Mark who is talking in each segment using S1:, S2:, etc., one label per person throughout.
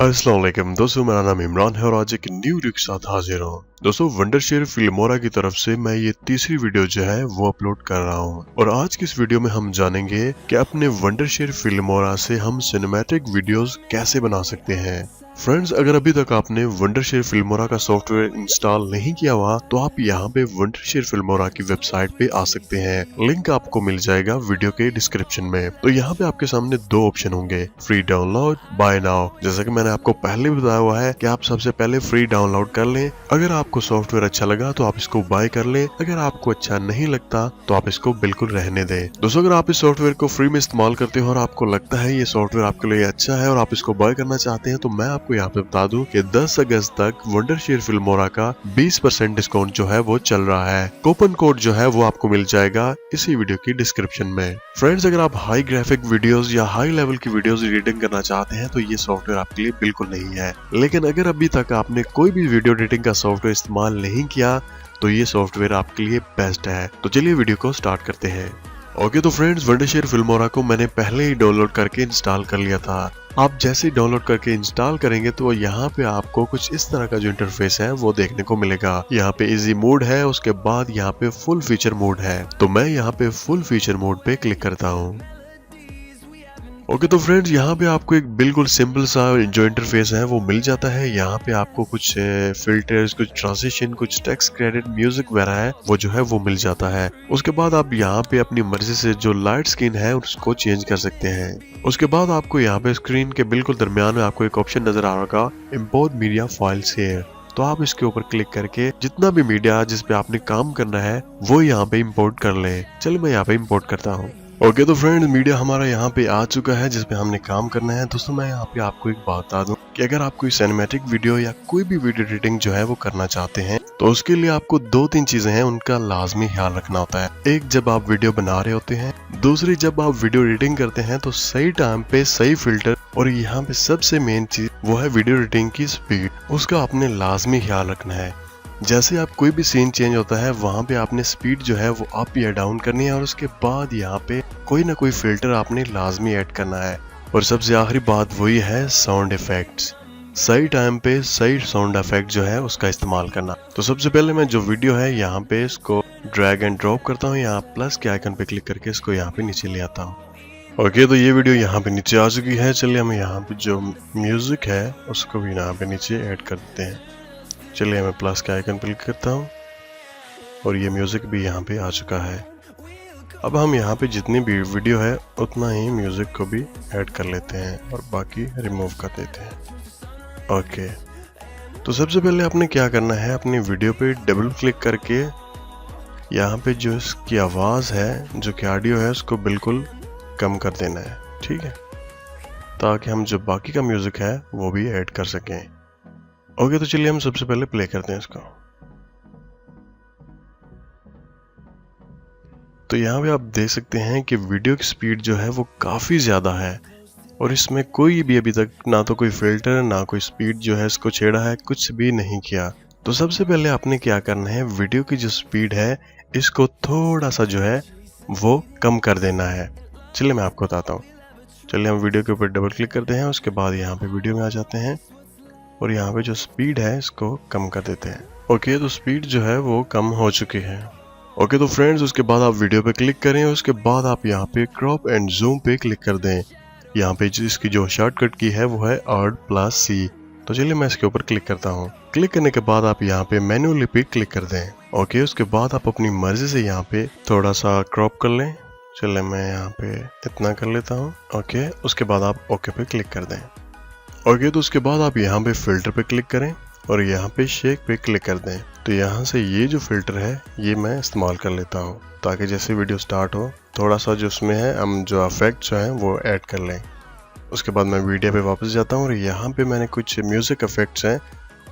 S1: अस्सलाम वालेकुम दोस्तों, मेरा नाम इमरान है और आज एक न्यू वीडियो के साथ हाजिर हूँ। दोस्तों, वंडरशेयर फिल्मोरा की तरफ से मैं ये तीसरी वीडियो जो है वो अपलोड कर रहा हूँ और आज की इस वीडियो में हम जानेंगे कि अपने वंडरशेयर फिल्मोरा से हम सिनेमैटिक वीडियोस कैसे बना सकते हैं। फ्रेंड्स, अगर अभी तक आपने वंडरशेयर फिल्मोरा का सॉफ्टवेयर इंस्टॉल नहीं किया हुआ तो आप यहाँ पे वंडरशेयर फिल्मोरा की वेबसाइट पे आ सकते हैं। लिंक आपको मिल जाएगा वीडियो के डिस्क्रिप्शन में। तो यहाँ पे आपके सामने दो ऑप्शन होंगे, फ्री डाउनलोड, बाय नाउ। जैसा कि मैंने आपको पहले भी बताया हुआ है कि आप सबसे पहले फ्री डाउनलोड कर लें। अगर आपको सॉफ्टवेयर अच्छा लगा तो आप इसको बाय कर लें, अगर आपको अच्छा नहीं लगता तो आप इसको बिल्कुल रहने दें। दोस्तों, अगर आप इस सॉफ्टवेयर को फ्री में इस्तेमाल करते हो और आपको लगता है ये सॉफ्टवेयर आपके लिए अच्छा है और आप इसको बाय करना चाहते हैं तो मैं आपको यहाँ पे बता दूं कि 10 अगस्त तक वंडरशेयर फिल्मोरा का 20% डिस्काउंट जो है वो चल रहा है। कूपन कोड जो है वो आपको मिल जाएगा इसी वीडियो की डिस्क्रिप्शन में। फ्रेंड्स, अगर आप हाई ग्राफिक वीडियोस या हाई लेवल की वीडियोस एडिटिंग करना चाहते हैं तो ये सॉफ्टवेयर आपके लिए बिल्कुल नहीं है। लेकिन अगर अभी तक आपने कोई भी वीडियो एडिटिंग का सॉफ्टवेयर इस्तेमाल नहीं किया तो ये सॉफ्टवेयर आपके लिए बेस्ट है। तो चलिए वीडियो को स्टार्ट करते हैं। ओके, तो फ्रेंड्स, वंडरशेयर फिल्मोरा को मैंने पहले ही डाउनलोड करके इंस्टॉल कर लिया था। आप जैसे ही डाउनलोड करके इंस्टॉल करेंगे तो यहाँ पे आपको कुछ इस तरह का जो इंटरफेस है वो देखने को मिलेगा। यहाँ पे इजी मोड है, उसके बाद यहाँ पे फुल फीचर मोड है। तो मैं यहाँ पे फुल फीचर मोड पे क्लिक करता हूँ। ओके, तो फ्रेंड्स, यहाँ पे आपको एक बिल्कुल सिंपल सा जो इंटरफेस है वो मिल जाता है। यहाँ पे आपको कुछ फिल्टर्स, कुछ ट्रांजिशन, कुछ टेक्स्ट क्रेडिट, म्यूजिक वगैरह है वो जो है वो मिल जाता है। उसके बाद आप यहाँ पे अपनी मर्जी से जो लाइट स्क्रीन है उसको चेंज कर सकते हैं। उसके बाद आपको यहाँ पे स्क्रीन के बिल्कुल दरमियान में आपको एक ऑप्शन नजर आ रहा होगा, इंपोर्ट मीडिया फाइल्स हियर। तो आप इसके ऊपर क्लिक करके जितना भी मीडिया जिस पे आपने काम करना है वो यहाँ पे इंपोर्ट कर लें। चलिए मैं यहाँ पे इंपोर्ट करता हूँ। ओके, तो फ्रेंड्स, मीडिया हमारा यहाँ पे आ चुका है जिसपे हमने काम करना है। दोस्तों, मैं यहाँ पे आपको एक बात बता दूं कि अगर आप कोई सिनेमैटिक वीडियो या कोई भी वीडियो एडिटिंग जो है वो करना चाहते हैं तो उसके लिए आपको 2-3 चीजें हैं उनका लाजमी ख्याल रखना होता है। एक, जब आप वीडियो बना रहे होते हैं। दूसरी, जब आप वीडियो एडिटिंग करते हैं तो सही टाइम पे सही फिल्टर, और यहाँ पे सबसे मेन चीज वो है वीडियो एडिटिंग की स्पीड। उसका आपने लाजमी ख्याल रखना है। जैसे आप कोई भी सीन चेंज होता है वहां पे आपने स्पीड जो है वो अप या डाउन करनी है और उसके बाद यहाँ पे कोई ना कोई फिल्टर आपने लाजमी ऐड करना है। और सबसे आखिरी बात वही है साउंड इफेक्ट्स। सही टाइम पे सही साउंड इफेक्ट जो है उसका इस्तेमाल करना। तो सबसे पहले मैं जो वीडियो है यहाँ पे इसको ड्रैग एंड ड्रॉप करता हूँ। यहाँ प्लस के आइकन पे क्लिक करके इसको यहाँ पे नीचे ले आता हूँ। ओके, तो ये वीडियो यहाँ पे नीचे आ चुकी है। चलिए हम यहाँ पे जो म्यूजिक है उसको भी यहाँ पे नीचे ऐड कर देते हैं। चलिए मैं प्लस के आइकन पर क्लिक करता हूँ और ये म्यूजिक भी यहाँ पे आ चुका है। अब हम यहाँ पे जितनी भी वीडियो है उतना ही म्यूजिक को भी ऐड कर लेते हैं और बाकी रिमूव कर देते हैं। ओके, तो सबसे पहले आपने क्या करना है, अपनी वीडियो पे डबल क्लिक करके यहाँ पे जो इसकी आवाज़ है, जो कि ऑडियो है, उसको बिल्कुल कम कर देना है। ठीक है, ताकि हम जो बाकी का म्यूजिक है वो भी ऐड कर सकें। ओके, तो चलिए हम सबसे पहले प्ले करते हैं इसको। तो यहाँ पे आप देख सकते हैं कि वीडियो की स्पीड जो है वो काफ़ी ज़्यादा है और इसमें कोई भी अभी तक ना तो कोई फिल्टर ना कोई स्पीड जो है इसको छेड़ा है, कुछ भी नहीं किया। तो सबसे पहले आपने क्या करना है, वीडियो की जो स्पीड है इसको थोड़ा सा जो है वो कम कर देना है। चलिए मैं आपको बताता हूँ। चलिए हम वीडियो के ऊपर डबल क्लिक करते हैं, उसके बाद यहाँ पे वीडियो में आ जाते हैं और यहाँ पे जो स्पीड है इसको कम कर देते हैं। ओके, तो स्पीड जो है वो कम हो चुकी है। ओके, तो फ्रेंड्स, उसके बाद आप वीडियो पे क्लिक करें, उसके बाद आप यहाँ पे क्रॉप एंड जूम पे क्लिक कर दें। यहाँ पे इसकी जो शॉर्टकट की है वो है Alt+C। तो चलिए मैं इसके ऊपर क्लिक करता हूँ। क्लिक करने के बाद आप यहाँ पे मैन्युअली पे क्लिक कर दें। ओके, उसके बाद आप अपनी मर्जी से यहाँ पे थोड़ा सा क्रॉप कर लें। चलिए मैं यहाँ पे इतना कर लेता हूँ। ओके, उसके बाद आप ओके पे क्लिक कर दें। ओके, तो उसके बाद आप यहाँ पे फिल्टर पे क्लिक करें और यहाँ पे शेक पे क्लिक कर दें। तो यहाँ से ये जो फिल्टर है ये मैं इस्तेमाल कर लेता हूँ ताकि जैसे वीडियो स्टार्ट हो थोड़ा सा जो उसमें है हम जो इफेक्ट्स जो हैं वो ऐड कर लें। उसके बाद मैं वीडियो पे वापस जाता हूँ और यहाँ पे मैंने कुछ म्यूजिक इफेक्ट्स हैं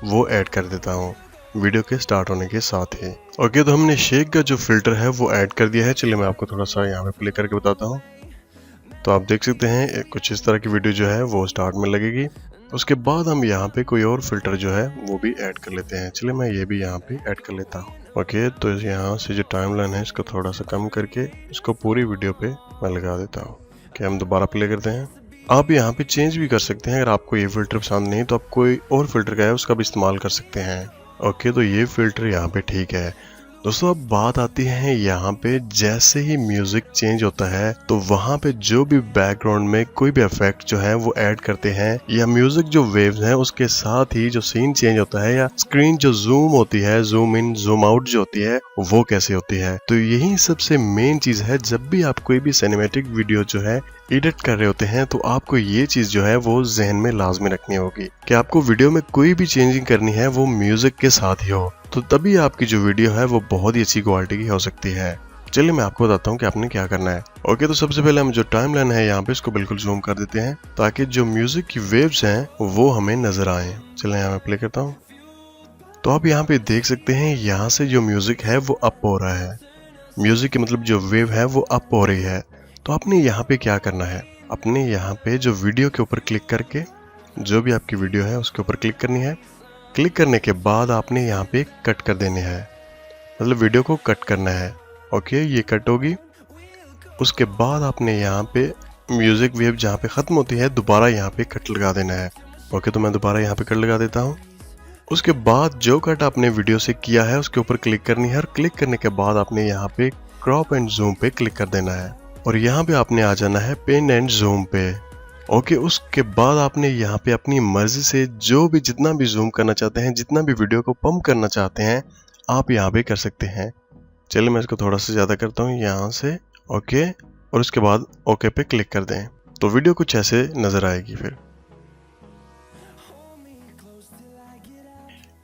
S1: वो ऐड कर देता हूँ वीडियो के स्टार्ट होने के साथ ही। ओके, तो हमने शेक का जो फिल्टर है वो ऐड कर दिया है। चलिए मैं आपको थोड़ा सा यहाँ पे प्ले करके बताता हूँ। तो आप देख सकते हैं कुछ इस तरह की वीडियो जो है वो स्टार्ट में लगेगी। उसके बाद हम यहाँ पे कोई और फिल्टर जो है वो भी ऐड कर लेते हैं। चलिए मैं ये भी यहाँ पे ऐड कर लेता हूँ। ओके, तो यहाँ से जो टाइमलाइन है इसको थोड़ा सा कम करके इसको पूरी वीडियो पे मैं लगा देता हूँ। कि हम दोबारा प्ले करते हैं। आप यहाँ पे चेंज भी कर सकते हैं। अगर आपको ये फिल्टर पसंद नहीं तो आप कोई और फिल्टर का है उसका भी इस्तेमाल कर सकते हैं। ओके, तो ये फिल्टर यहाँ पे ठीक है। दोस्तों अब बात आती है यहाँ पे जैसे ही म्यूजिक चेंज होता है तो वहाँ पे जो भी बैकग्राउंड में कोई भी इफेक्ट जो है वो ऐड करते हैं या म्यूजिक जो वेव्स हैं उसके साथ ही जो सीन चेंज होता है या स्क्रीन जो जूम होती है, जूम इन जूम आउट जो होती है वो कैसे होती है। तो यही सबसे मेन चीज है। जब भी आप कोई भी सिनेमैटिक वीडियो जो है एडिट कर रहे होते हैं तो आपको ये चीज जो है वो जहन में लाजमी रखनी होगी कि आपको वीडियो में कोई भी चेंजिंग करनी है वो म्यूजिक के साथ ही हो, तो तभी आपकी जो वीडियो है वो बहुत ही अच्छी क्वालिटी की हो सकती है। चलिए मैं आपको बताता हूँ कि आपने क्या करना है। ओके, तो सबसे पहले हम जो टाइम लाइन है यहाँ पे इसको बिल्कुल जूम कर देते हैं ताकि जो म्यूजिक की वेव्स हैं वो हमें नजर आए। चलिए यहाँ मैं प्ले करता हूँ। तो आप यहाँ पे देख सकते हैं यहाँ से जो म्यूजिक है वो अप हो रहा है। म्यूजिक की मतलब जो वेव है वो अप हो रही है। तो आपने यहाँ पे क्या करना है, अपने यहाँ पे जो वीडियो के ऊपर क्लिक करके जो भी आपकी वीडियो है उसके ऊपर क्लिक करनी है। क्लिक करने के बाद आपने यहाँ पे कट कर देने हैं, मतलब वीडियो को कट करना है। ओके, ये कट होगी। उसके बाद आपने यहाँ पे म्यूजिक वेव जहाँ पे खत्म होती है दोबारा यहाँ पे कट लगा देना है। ओके, तो मैं दोबारा यहाँ पे कट लगा देता हूँ। उसके बाद जो कट आपने वीडियो से किया है उसके ऊपर क्लिक करनी है और क्लिक करने के बाद आपने यहाँ पे क्रॉप एंड जूम पे क्लिक कर देना है और यहाँ पे आपने आ जाना है पेन एंड जूम पे। ओके, उसके बाद आपने यहाँ पे अपनी मर्जी से जो भी जितना भी जूम करना चाहते हैं, जितना भी वीडियो को पंप करना चाहते हैं आप यहाँ पे कर सकते हैं। चलिए मैं इसको थोड़ा सा ज़्यादा करता हूँ यहाँ से। ओके, और उसके बाद ओके पे क्लिक कर दें तो वीडियो कुछ ऐसे नज़र आएगी। फिर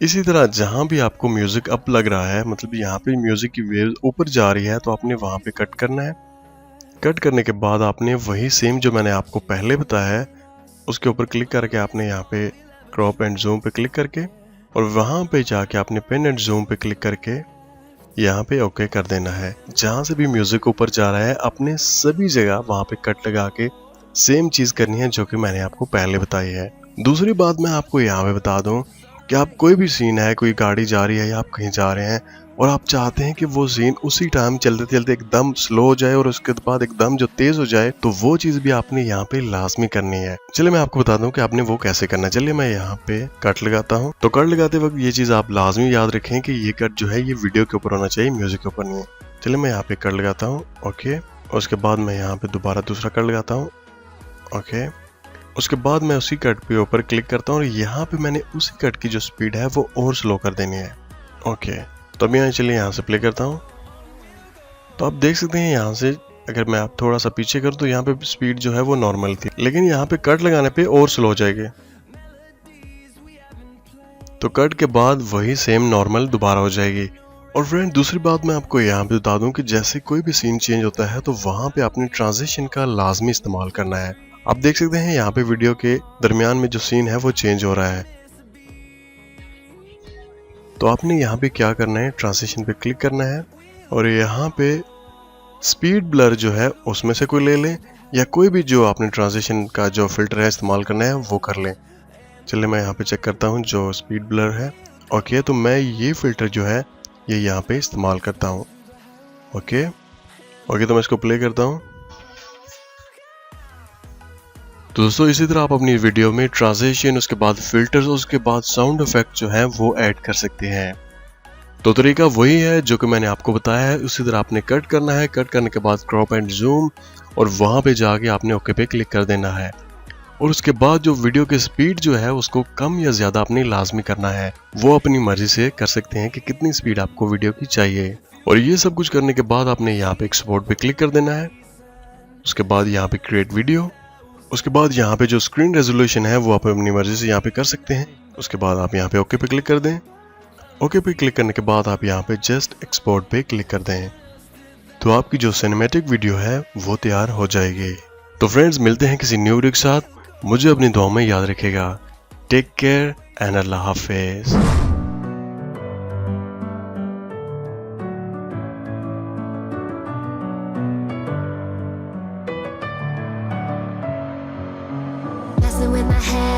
S1: इसी तरह जहाँ भी आपको म्यूजिक अप लग रहा है, मतलब यहाँ पे म्यूजिक की वेव ऊपर जा रही है, तो आपने वहाँ पे कट करना है। कट करने के बाद आपने वही सेम जो मैंने आपको पहले बताया है उसके ऊपर क्लिक करके आपने यहाँ पे क्रॉप एंड जूम पे क्लिक करके और वहाँ पे जाके आपने पेन एंड जूम पे क्लिक करके यहाँ पे ओके कर देना है। जहाँ से भी म्यूजिक ऊपर जा रहा है अपने सभी जगह वहाँ पे कट लगा के सेम चीज़ करनी है जो कि मैंने आपको पहले बताई है। दूसरी बात मैं आपको यहाँ पे बता दूँ कि आप कोई भी सीन है, कोई गाड़ी जा रही है या आप कहीं जा रहे हैं और आप चाहते हैं कि वो सीन उसी टाइम चलते चलते एकदम स्लो हो जाए और उसके बाद एकदम जो तेज हो जाए, तो वो चीज भी आपने यहाँ पे लाजमी करनी है। चलिए मैं आपको बता दूं कि आपने वो कैसे करना है। चलिए मैं यहाँ पे कट लगाता हूँ। तो कट लगाते वक्त ये चीज आप लाजमी याद रखें कि ये कट जो है ये वीडियो के ऊपर होना चाहिए, म्यूजिक के ऊपर नहीं। चलिए मैं यहाँ पे कट लगाता हूँ। ओके, उसके बाद मैं यहाँ पे दोबारा दूसरा कट लगाता हूँ। ओके, उसके बाद मैं उसी कट पे ऊपर क्लिक करता हूँ और यहाँ पे मैंने उसी कट की जो स्पीड है वो और स्लो कर देनी है। ओके, तो अभी यहाँ चलिए यहाँ से प्ले करता हूँ। तो आप देख सकते हैं यहाँ से अगर मैं आप थोड़ा सा पीछे करूँ तो यहाँ पे स्पीड जो है वो नॉर्मल थी, लेकिन यहाँ पे कट लगाने पे और स्लो हो जाएगी। तो कट के बाद वही सेम नॉर्मल दोबारा हो जाएगी। और फ्रेंड दूसरी बात मैं आपको यहाँ पे बता दूं कि जैसे कोई भी सीन चेंज होता है तो वहाँ पे आपने ट्रांजिशन का लाजमी इस्तेमाल करना है। आप देख सकते हैं यहाँ पे वीडियो के दरमियान में जो सीन है वो चेंज हो रहा है, तो आपने यहाँ पे क्या करना है, ट्रांजिशन पे क्लिक करना है और यहाँ पे स्पीड ब्लर जो है उसमें से कोई ले लें या कोई भी जो आपने ट्रांजिशन का जो फिल्टर है इस्तेमाल करना है वो कर लें। चलिए मैं यहाँ पे चेक करता हूँ जो स्पीड ब्लर है। ओके, तो मैं ये फिल्टर जो है ये यहाँ पे इस्तेमाल करता हूँ। ओके, तो मैं इसको प्ले करता हूँ। तो दोस्तों इसी तरह आप अपनी वीडियो में ट्रांजिशन, उसके बाद फिल्टर्स, उसके बाद साउंड इफेक्ट जो है वो ऐड कर सकते हैं। तो तरीका वही है जो कि मैंने आपको बताया है। उसी तरह आपने कट करना है, कट करने के बाद क्रॉप एंड जूम और वहां पे जाके आपने ओके पे क्लिक कर देना है और उसके बाद जो वीडियो की स्पीड जो है उसको कम या ज्यादा आपने लाजमी करना है। वो अपनी मर्जी से कर सकते हैं कि कितनी स्पीड आपको वीडियो की चाहिए। और ये सब कुछ करने के बाद आपने यहाँ पे एक्सपोर्ट पे क्लिक कर देना है। उसके बाद यहाँ पे क्रिएट वीडियो, उसके बाद यहाँ पे जो स्क्रीन रेजोल्यूशन है वो आप अपनी मर्जी से यहाँ पे कर सकते हैं। उसके बाद आप यहाँ पे ओके पे क्लिक कर दें। ओके पे क्लिक करने के बाद आप यहाँ पे जस्ट एक्सपोर्ट पे क्लिक कर दें तो आपकी जो सिनेमैटिक वीडियो है वो तैयार हो जाएगी। तो फ्रेंड्स मिलते हैं किसी न्यू वीडियो के साथ। मुझे अपनी दुआ में याद रखेगा। टेक केयर एंड अल्लाह हाफिज।
S2: Messing with my head